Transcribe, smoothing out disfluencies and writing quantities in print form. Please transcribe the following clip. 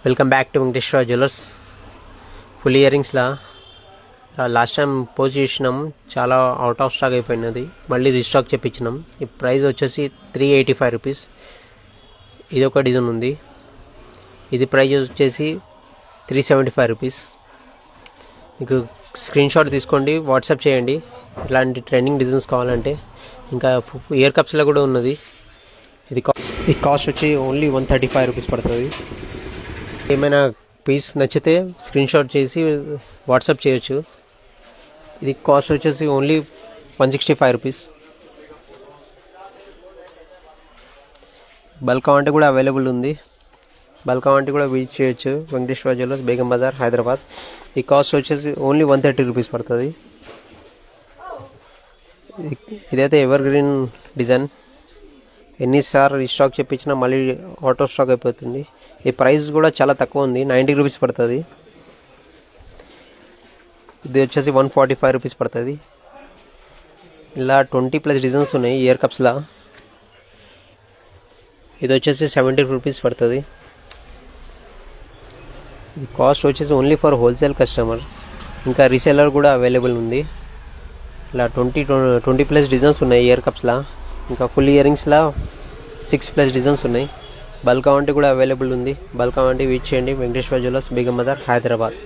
Welcome back to Venkateswara jewellers. Full ఇయరింగ్స్లా last time post చేసినాం, చాలా అవుట్ ఆఫ్ స్టాక్ అయిపోయినది. మళ్ళీ రీస్టాక్ చేయించినాం. ఈ ప్రైస్ వచ్చేసి 385 రూపీస్. ఇది ఒక డిజైన్ ఉంది. ఇది ప్రైస్ వచ్చేసి 375 రూపీస్. మీకు స్క్రీన్ షాట్ తీసుకోండి, వాట్సాప్ చేయండి ఇలాంటి ట్రెండింగ్ డిజైన్స్ కావాలంటే. ఇంకా ఇయర్ కప్స్లో కూడా ఉన్నది. ఈ కాస్ట్ వచ్చి ఓన్లీ 135 రూపీస్ పడుతుంది. ఏమైనా పీస్ నచ్చితే స్క్రీన్ షాట్ చేసి వాట్సాప్ చేయొచ్చు. ఇది కాస్ట్ వచ్చేసి ఓన్లీ 165 రూపీస్. బల్క్ కావాలంటే కూడా అవైలబుల్ ఉంది. బల్క్ కావాలంటే కూడా విజిట్ చేయొచ్చు. వెంకటేశ్వర జ్యువెలర్స్, బేగం బజార్, హైదరాబాద్. ఈ కాస్ట్ వచ్చేసి ఓన్లీ 130 రూపీస్ పడుతుంది. ఇదైతే ఎవర్ గ్రీన్ డిజైన్. ఎన్నిసార్లు రీస్టాక్ చెప్పించినా మళ్ళీ ఆటో స్టాక్ అయిపోతుంది. ఈ ప్రైస్ కూడా చాలా తక్కువ ఉంది, 90 రూపీస్ పడుతుంది. ఇది వచ్చేసి 145 రూపీస్ పడుతుంది. ఇలా 20+ డిజైన్స్ ఉన్నాయి ఇయర్ కప్స్లా. ఇది వచ్చేసి 70 రూపీస్ పడుతుంది. ఇది కాస్ట్ వచ్చేసి ఓన్లీ ఫర్ హోల్సేల్ కస్టమర్. ఇంకా రీసేలర్ కూడా అవైలబుల్ ఉంది. ఇలా 20+ డిజైన్స్ ఉన్నాయి ఇయర్ కప్స్లా. ఇంకా ఫుల్ ఇయరింగ్స్లా 6+ డిజైన్స్ ఉన్నాయి. బల్క్ కావాలంటే కూడా అవైలబుల్ ఉంది. బల్క్ కావాలంటే విజిట్ చేయండి. వెంకటేశ్వర జ్యువెలర్స్, బేగం బజార్, హైదరాబాద్.